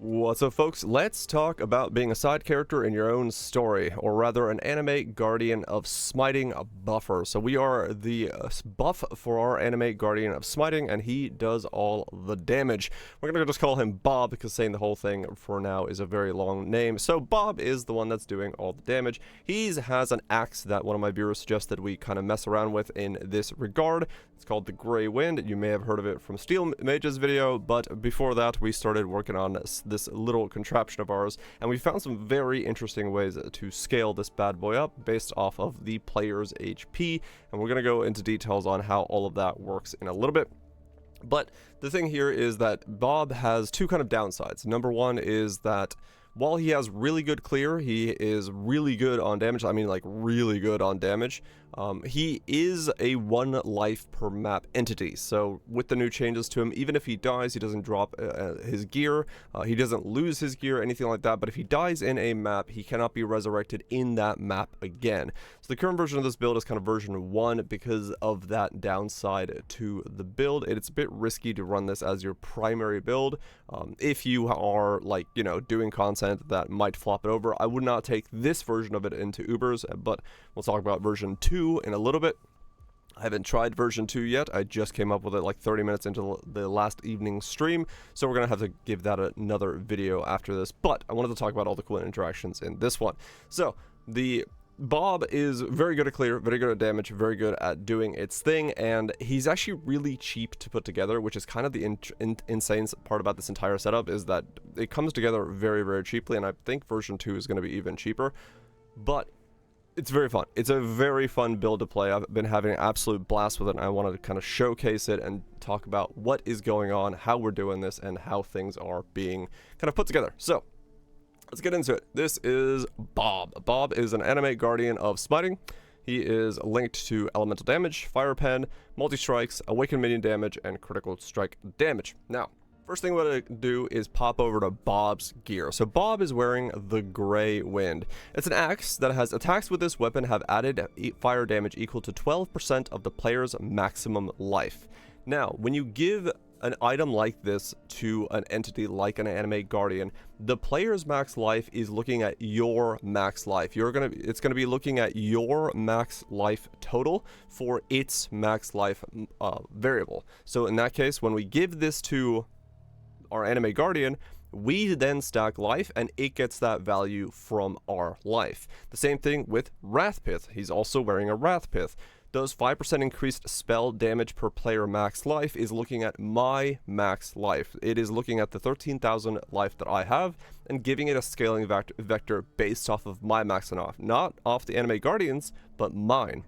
What's up, folks? Let's talk about being a side character in your own story, or rather an Animate Guardian of Smiting buffer. So we are the buff for our Animate Guardian of Smiting, and he does all the damage. We're gonna just call him Bob, because saying the whole thing for now is a very long name. So Bob is the one that's doing all the damage. He has an axe that one of my viewers suggested we kind of mess around with in this regard. It's called the Grey Wind. You may have heard of it from Steel Mage's video, but before that we started working on this little contraption of ours, and we found some very interesting ways to scale this bad boy up based off of the player's HP, and we're going to go into details on how all of that works in a little bit. But the thing here is that Bob has two kind of downsides. Number one is that while he has really good clear, he is really good on damage. I mean, like really good on damage. He is a 1 life per map entity. So with the new changes to him, even if he dies, he doesn't drop his gear. He doesn't lose his gear, anything like that. But if he dies in a map, he cannot be resurrected in that map again. So the current version of this build is kind of version 1 because of that downside to the build. It's a bit risky to run this as your primary build. If you are, like, you know, doing content that might flop it over, I would not take this version of it into Ubers, but we'll talk about version 2 in a little bit. I haven't tried version 2 yet. I just came up with it like 30 minutes into the last evening stream, so we're gonna have to give that another video after this. But I wanted to talk about all the cool interactions in this one. So the Bob is very good at clear, very good at damage, very good at doing its thing, and he's actually really cheap to put together, which is kind of the insane part about this entire setup, is that it comes together very, very cheaply, and I think version 2 is going to be even cheaper. But it's very fun. It's a very fun build to play. I've been having an absolute blast with it, and I wanted to kind of showcase it and talk about what is going on, how we're doing this, and how things are being kind of put together. So let's get into it. This is Bob. Bob is an Animate Guardian of Smiting. He is linked to elemental damage, fire pen, multi-strikes, awakened minion damage, and critical strike damage. Now, first thing we're going to do is pop over to Bob's gear. So Bob is wearing the Grey Wind. It's an axe that has attacks with this weapon have added fire damage equal to 12% of the player's maximum life. Now, when you give an item like this to an entity like an Animate Guardian, the player's max life is looking at your max life. It's gonna be looking at your max life total for its max life variable. So in that case, when we give this to our Animate Guardian, we then stack life, and it gets that value from our life. The same thing with Rathpith. He's also wearing a Rathpith. Does 5% increased spell damage per player max life is looking at my max life. It is looking at the 13,000 life that I have and giving it a scaling vector based off of my max and off. Not off the Animate Guardians, but mine.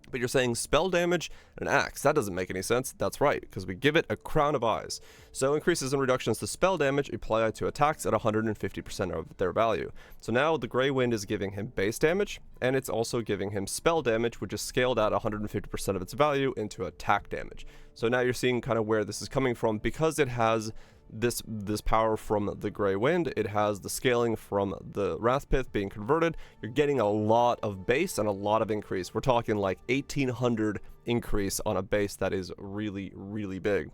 But you're saying spell damage and an axe. That doesn't make any sense. That's right, because we give it a crown of eyes. So increases and reductions to spell damage apply to attacks at 150% of their value. So now the Grey Wind is giving him base damage, and it's also giving him spell damage, which is scaled at 150% of its value into attack damage. So now you're seeing kind of where this is coming from, because it has this power from the Grey Wind. It has the scaling from the Rathpith being converted. You're getting a lot of base and a lot of increase. We're talking like 1800 increase on a base that is really, really big.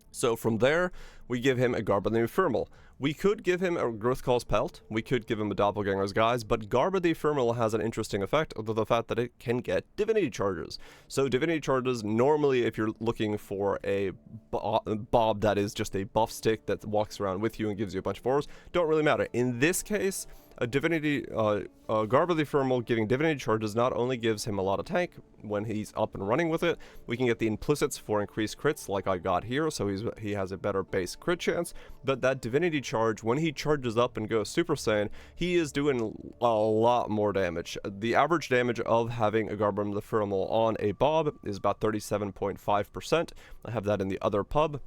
So from there, we give him a Garb of the Ephemeral. We could give him a Growthcall's Pelt, we could give him a Doppelganger's Guise, but Garb of the Ephemeral has an interesting effect of the fact that it can get Divinity Charges. So Divinity Charges, normally if you're looking for a Bob that is just a buff stick that walks around with you and gives you a bunch of fours, don't really matter. In this case, a Garb of the Ephemeral giving Divinity Charges not only gives him a lot of tank when he's up and running with it, we can get the implicits for increased crits like I got here, so he has a better base crit chance, but that Divinity Charge, when he charges up and goes Super Saiyan, he is doing a lot more damage. The average damage of having a Garb of the Ephemeral on a Bob is about 37.5%. I have that in the other pub.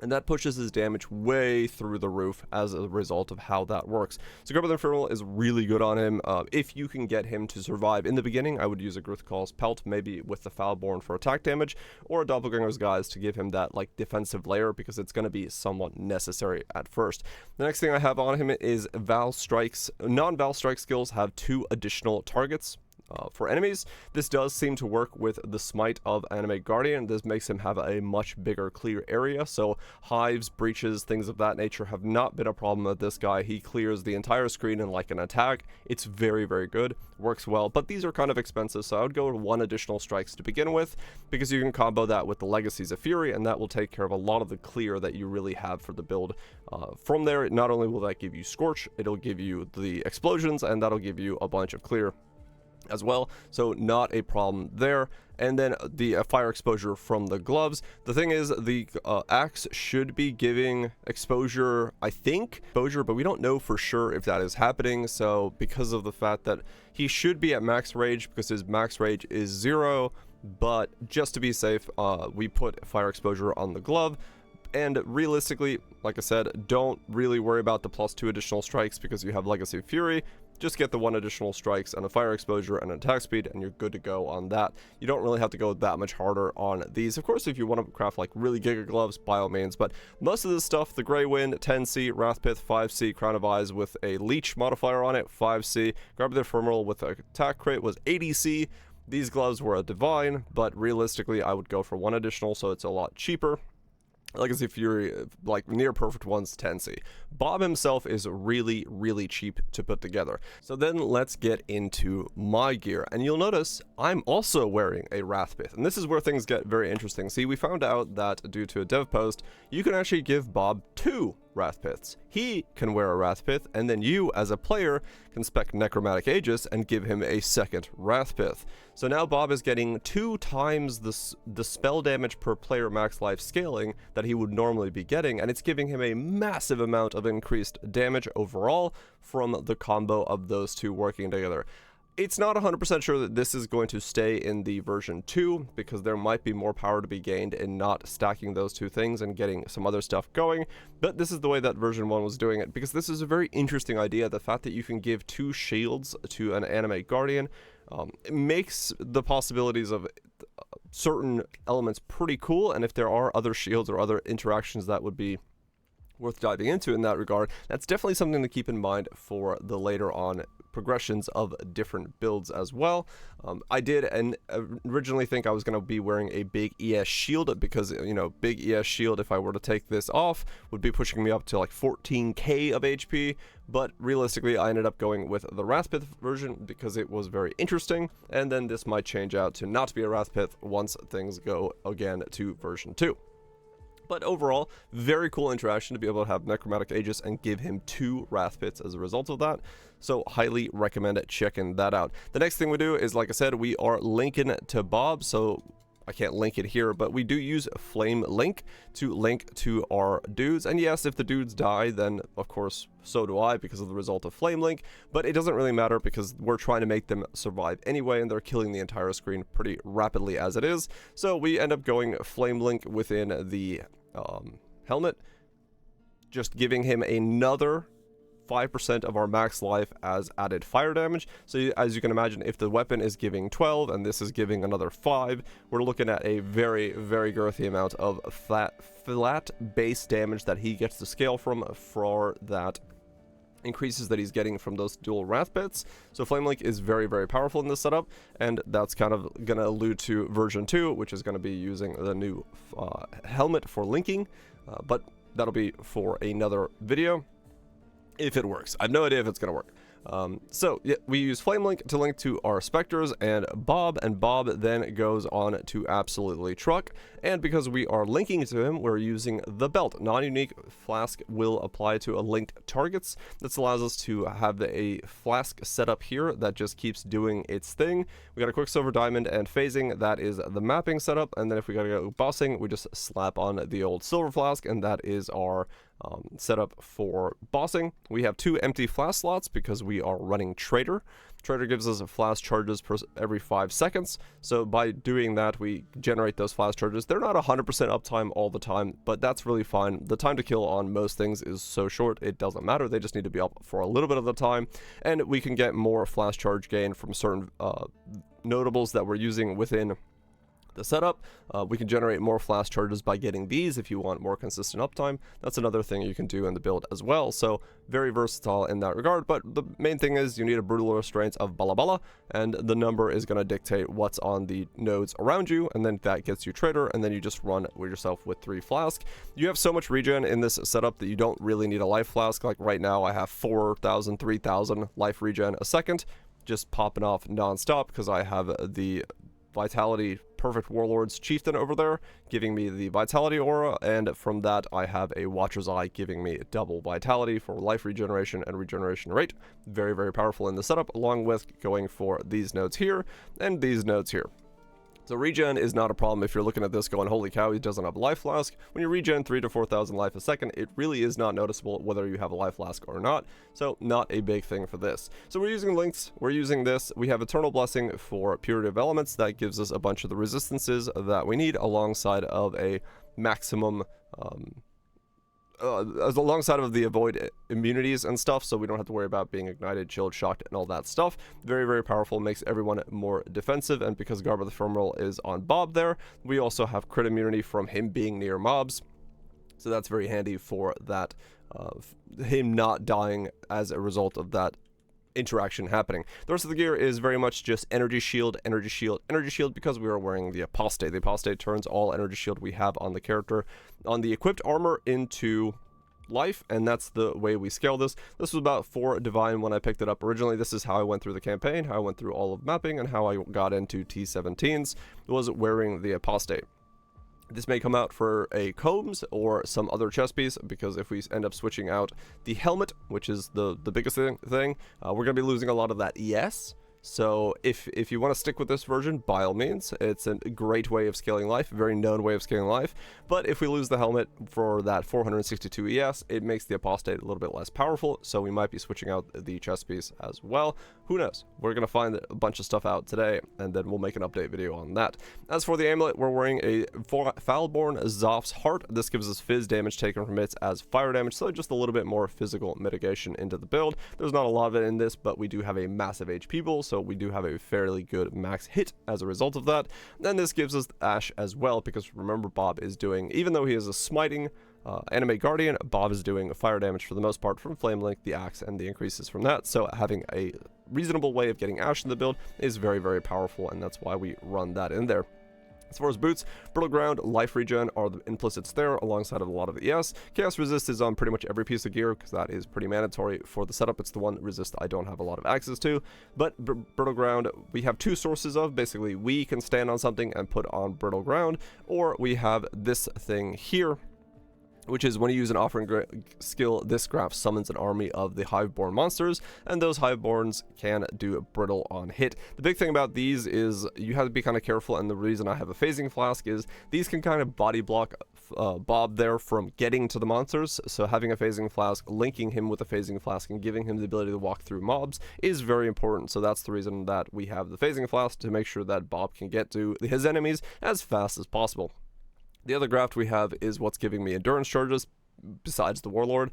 And that pushes his damage way through the roof as a result of how that works. So Garb of the Ephemeral is really good on him. If you can get him to survive in the beginning, I would use a Growthcall's Pelt, maybe with the Foulborn for attack damage, or a Doppelganger's Guise to give him that like defensive layer, because it's going to be somewhat necessary at first. The next thing I have on him is Val Strikes. Non-Val Strike skills have 2 additional targets. For enemies, this does seem to work with the smite of Animate Guardian. This makes him have a much bigger clear area, so hives, breaches, things of that nature have not been a problem with this guy. He clears the entire screen in like an attack. It's very, very good, works well, but these are kind of expensive, so I would go with 1 additional strikes to begin with, because you can combo that with the Legacies of Fury, and that will take care of a lot of the clear that you really have for the build. From there, not only will that give you Scorch, it'll give you the explosions, and that'll give you a bunch of clear as well, so not a problem there. And then the fire exposure from the gloves. The thing is, the axe should be giving exposure, I think, exposure, but we don't know for sure if that is happening. So because of the fact that he should be at max rage, because his max rage is 0, but just to be safe, we put fire exposure on the glove. And realistically, like I said, don't really worry about the +2 additional strikes because you have Legacy of Fury. Just get the 1 additional strikes and a fire exposure and an attack speed, and you're good to go on that. You don't really have to go that much harder on these. Of course, if you want to craft like really giga gloves, by all means, but most of this stuff, the Grey Wind, 10C, Rathpith, 5C, Crown of Eyes with a Leech modifier on it, 5C, Grab the Ephemeral with an attack crit was 80C. These gloves were a divine, but realistically, I would go for 1 additional, so it's a lot cheaper. Legacy Fury, like near perfect ones, 10C. Bob himself is really, really cheap to put together. So then let's get into my gear. And you'll notice I'm also wearing a Rathpith. And this is where things get very interesting. See, we found out that due to a dev post, you can actually give Bob 2 Rathpiths. He can wear a Rathpith, and then you, as a player, can spec Necromatic Aegis and give him a second Rathpith. So now Bob is getting 2 times the spell damage per player max life scaling that he would normally be getting, and it's giving him a massive amount of increased damage overall from the combo of those 2 working together. It's not 100% sure that this is going to stay in the version 2, because there might be more power to be gained in not stacking those 2 things and getting some other stuff going, but this is the way that version 1 was doing it, because this is a very interesting idea. The fact that you can give 2 shields to an Animate Guardian it makes the possibilities of certain elements pretty cool, and if there are other shields or other interactions that would be worth diving into in that regard, that's definitely something to keep in mind for the later on progressions of different builds as well. I did and originally think I was going to be wearing a big ES shield, because, you know, big ES shield, if I were to take this off, would be pushing me up to like 14k of HP, but realistically I ended up going with the Rathpith version because it was very interesting, and then this might change out to not be a Rathpith once things go again to version 2. But overall, very cool interaction to be able to have Necromatic Aegis and give him 2 Rathpiths as a result of that. So highly recommend checking that out. The next thing we do is, like I said, we are linking to Bob. So I can't link it here, but we do use Flame Link to link to our dudes. And yes, if the dudes die, then of course, so do I because of the result of Flame Link. But it doesn't really matter because we're trying to make them survive anyway, and they're killing the entire screen pretty rapidly as it is. So we end up going Flame Link within the helmet, just giving him another 5% of our max life as added fire damage. So as you can imagine, if the weapon is giving 12 and this is giving another 5, we're looking at a very, very girthy amount of flat base damage that he gets to scale from for that increases that he's getting from those dual Rathpiths. So Flame Link is very, very powerful in this setup, and that's kind of going to allude to version 2, which is going to be using the new helmet for linking, but that'll be for another video if it works. I have no idea if it's going to work. So yeah, we use Flame Link to link to our Specters and Bob then goes on to absolutely truck. And because we are linking to him, we're using the belt. Non-unique flask will apply to a linked targets. This allows us to have a flask set up here that just keeps doing its thing. We got a Quicksilver Diamond and phasing, that is the mapping setup. And then if we gotta go bossing, we just slap on the old silver flask, and that is our setup for bossing. We have 2 empty flask slots because we are running Trader. Trader gives us flask charges every 5 seconds. So by doing that, we generate those flask charges. They're not 100% uptime all the time, but that's really fine. The time to kill on most things is so short, it doesn't matter. They just need to be up for a little bit of the time. And we can get more flask charge gain from certain notables that we're using within the setup. We can generate more flask charges by getting these if you want more consistent uptime. That's another thing you can do in the build as well. So very versatile in that regard. But the main thing is you need a brutal restraint of bala bala, and the number is going to dictate what's on the nodes around you, and then that gets you trader, and then you just run with yourself with 3 flasks. You have so much regen in this setup that you don't really need a life flask. Like right now I have 4,000, 3,000 life regen a second, just popping off non-stop because I have the Vitality Perfect Warlords Chieftain over there giving me the Vitality aura, and from that I have a Watcher's Eye giving me double Vitality for life regeneration and regeneration rate. Very, very powerful in the setup, along with going for these nodes here and these nodes here. So regen is not a problem if you're looking at this going, holy cow, he doesn't have a life flask. When you regen 3,000 to 4,000 life a second, it really is not noticeable whether you have a life flask or not. So not a big thing for this. So we're using links, we're using this. We have Eternal Blessing for Purity of Elements. That gives us a bunch of the resistances that we need alongside of a maximum alongside of the avoid immunities and stuff, so we don't have to worry about being ignited, chilled, shocked, and all that stuff. Very, very powerful, makes everyone more defensive, and because Garb of the Ephemeral is on Bob there, we also have crit immunity from him being near mobs, so that's very handy for that, him not dying as a result of that interaction happening. The rest of the gear is very much just energy shield, energy shield, energy shield, because we are wearing the apostate. The apostate turns all energy shield we have on the character on the equipped armor into life, and that's the way we scale this. This was about 4 divine when I picked it up originally. This is how I went through the campaign, how I went through all of mapping, and how I got into T17s, was wearing the apostate. This may come out for a combs or some other chest piece, because if we end up switching out the helmet, which is the biggest thing, we're going to be losing a lot of that ES. So if you want to stick with this version, by all means, it's a great way of scaling life, a very known way of scaling life. But if we lose the helmet for that 462 ES, it makes the apostate a little bit less powerful, so we might be switching out the chest piece as well. Who knows? We're going to find a bunch of stuff out today, and then we'll make an update video on that. As for the amulet, we're wearing a Foulborn Zoph's Heart. This gives us fizz damage taken from hits as fire damage, so just a little bit more physical mitigation into the build. There's not a lot of it in this, but we do have a massive HP pool, so we do have a fairly good max hit as a result of that. Then this gives us Ash as well, because remember, Bob is doing, even though he is a smiting Animate Guardian, Bob is doing fire damage for the most part from Flame Link, the axe, and the increases from that. So having a reasonable way of getting Ash in the build is very, very powerful, and that's why we run that in there. As far as boots, Brittle Ground, Life Regen are the implicits there, alongside of a lot of ES. Chaos Resist is on pretty much every piece of gear, because that is pretty mandatory for the setup. It's the one resist I don't have a lot of access to. But Brittle Ground, we have 2 sources of. Basically, we can stand on something and put on Brittle Ground, or we have this thing here, which is when you use an offering skill, this graph summons an army of the Hiveborn monsters, and those Hiveborns can do brittle on hit. The big thing about these is you have to be kind of careful, and the reason I have a phasing flask is these can kind of body block Bob there from getting to the monsters, so having a phasing flask, linking him with a phasing flask, and giving him the ability to walk through mobs is very important. So that's the reason that we have the phasing flask, to make sure that Bob can get to his enemies as fast as possible. The other graft we have is what's giving me endurance charges, besides the Warlord.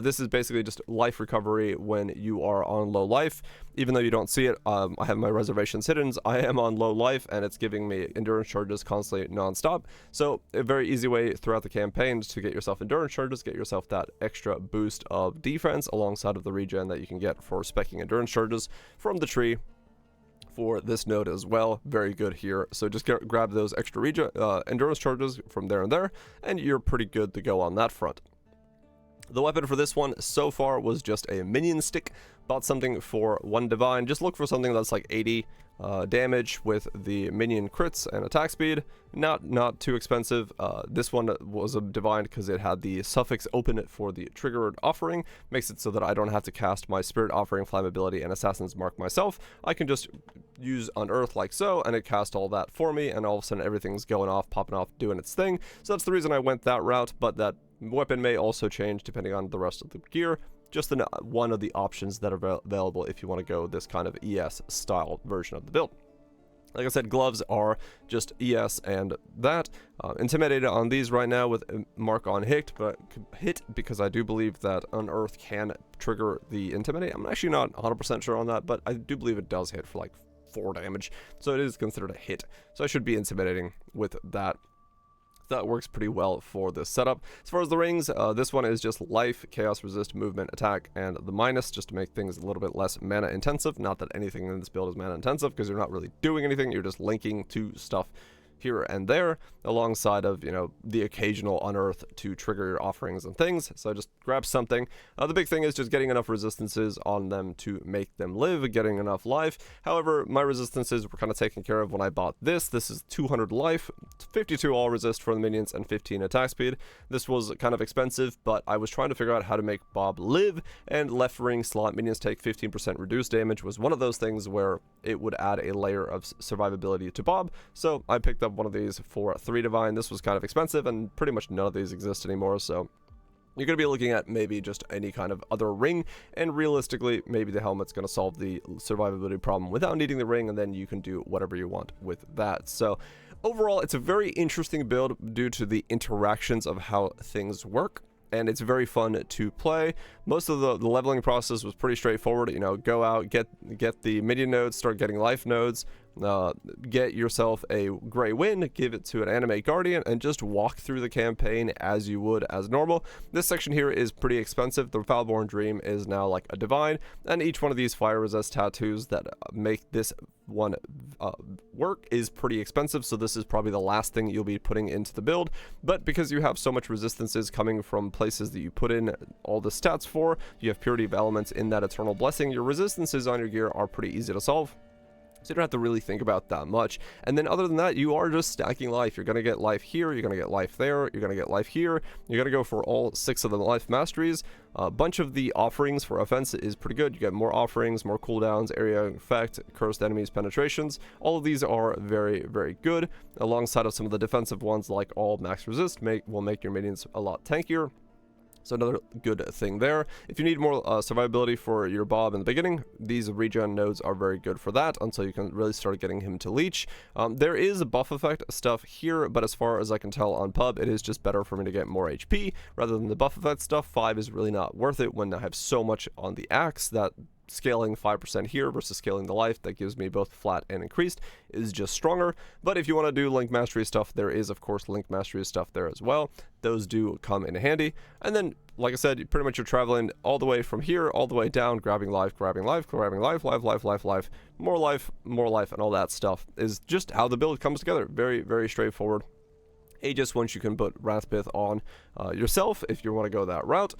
This is basically just life recovery when you are on low life. Even though you don't see it, I have my reservations hidden. I am on low life, and it's giving me endurance charges constantly non-stop. So a very easy way throughout the campaign to get yourself endurance charges, get yourself that extra boost of defense alongside of the regen that you can get for specking endurance charges from the tree for this node as well. Very good here. So just grab those extra endurance charges from there and there, and you're pretty good to go on that front. The weapon for this one so far was just a minion stick. Bought something for 1 divine. Just look for something that's like 80 damage with the minion crits and attack speed. Not too expensive. This one was a divine because it had the suffix open for the triggered offering. Makes it so that I don't have to cast my spirit offering, flammability, and assassin's mark myself. I can just use unearth like so, and it casts all that for me, and all of a sudden everything's going off, popping off, doing its thing. So that's the reason I went that route, but that weapon may also change depending on the rest of the gear. Just one of the options that are available if you want to go this kind of ES style version of the build. Like I said, gloves are just ES and that. Intimidated on these right now with a mark on hit, because I do believe that unearth can trigger the intimidate. I'm actually not 100% sure on that, but I do believe it does hit for like 4 damage, so it is considered a hit. So I should be intimidating with that. That works pretty well for this setup. As far as the rings, this one is just life, chaos, resist, movement, attack, and the minus, just to make things a little bit less mana intensive. Not that anything in this build is mana intensive, because you're not really doing anything, you're just linking to stuff here and there, alongside of, you know, the occasional unearth to trigger your offerings and things. So just grab something. The big thing is just getting enough resistances on them to make them live, getting enough life. However, my resistances were kind of taken care of when I bought this. This is 200 life, 52 all resist for the minions, and 15 attack speed. This was kind of expensive, but I was trying to figure out how to make Bob live, and left ring slot minions take 15% reduced damage was one of those things where it would add a layer of survivability to Bob. So I picked up one of these for 3 divine. This was kind of expensive, and pretty much none of these exist anymore, so you're going to be looking at maybe just any kind of other ring, and realistically maybe the helmet's going to solve the survivability problem without needing the ring, and then you can do whatever you want with that. So overall, it's a very interesting build due to the interactions of how things work, and it's very fun to play. Most of the leveling process was pretty straightforward. You know, go out, get the minion nodes, start getting life nodes, get yourself a gray wind, give it to an Animate Guardian, and just walk through the campaign as you would as normal. This section here is pretty expensive. The Foulborn Dream is now like a divine, and each one of these fire resist tattoos that make this one work is pretty expensive, so this is probably the last thing you'll be putting into the build. But because you have so much resistances coming from places that you put in all the stats for, you have purity of elements in that Eternal Blessing, your resistances on your gear are pretty easy to solve. So you don't have to really think about that much. And then other than that, you are just stacking life. You're going to get life here, you're going to get life there, you're going to get life here. You're going to go for all 6 of the life masteries. A bunch of the offerings for offense is pretty good. You get more offerings, more cooldowns, area effect, cursed enemies, penetrations. All of these are very, very good. Alongside of some of the defensive ones like all max resist will make your minions a lot tankier. So another good thing there. If you need more survivability for your Bob in the beginning, these regen nodes are very good for that until you can really start getting him to leech. There is a buff effect stuff here, but as far as I can tell on pub, it is just better for me to get more HP rather than the buff effect stuff. 5 is really not worth it when I have so much on the axe that scaling 5% here versus scaling the life that gives me both flat and increased is just stronger. But if you want to do link mastery stuff, there is of course link mastery stuff there as well. Those do come in handy. And then, like I said, pretty much you're traveling all the way from here all the way down, grabbing life, grabbing life, grabbing life, more life, and all that stuff is just how the build comes together. Very, very straightforward. Aegis, once you can put Rathpith on yourself if you want to go that route,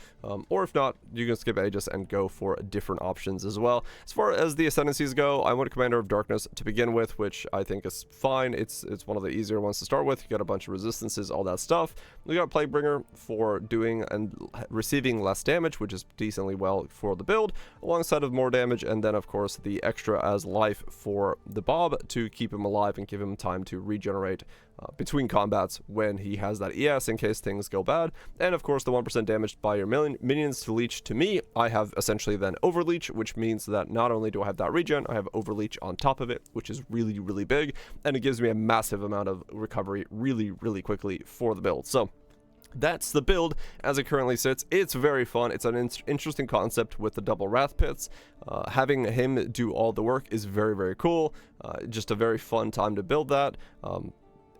or if not, you can skip Aegis and go for different options as well. As far as the ascendancies go, I went Commander of Darkness to begin with, which I think is fine. It's one of the easier ones to start with. You got a bunch of resistances, all that stuff. We got Plaguebringer for doing and receiving less damage, which is decently well for the build, alongside of more damage, and then of course the extra as life for the Bob to keep him alive and give him time to regenerate between combats when he has that ES in case things go bad. And of course the 1% damage by your minions to leech. To me, I have essentially then overleech, which means that not only do I have that regen, I have overleech on top of it, which is really, really big, and it gives me a massive amount of recovery really, really quickly for the build. So that's the build as it currently sits. It's very fun. It's an interesting concept with the double Rathpiths. Having him do all the work is very, very cool. Just a very fun time to build that.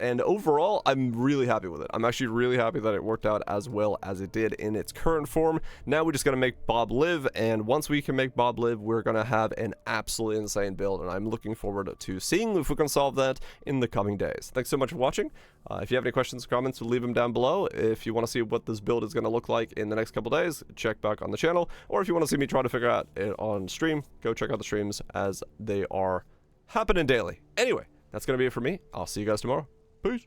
And overall, I'm really happy with it. I'm actually really happy that it worked out as well as it did in its current form. Now we just got to make Bob live, and once we can make Bob live, we're going to have an absolutely insane build, and I'm looking forward to seeing if we can solve that in the coming days. Thanks so much for watching. If you have any questions or comments, leave them down below. If you want to see what this build is going to look like in the next couple days, check back on the channel. Or if you want to see me try to figure out it on stream, go check out the streams as they are happening daily. Anyway, that's going to be it for me. I'll see you guys tomorrow. Peace.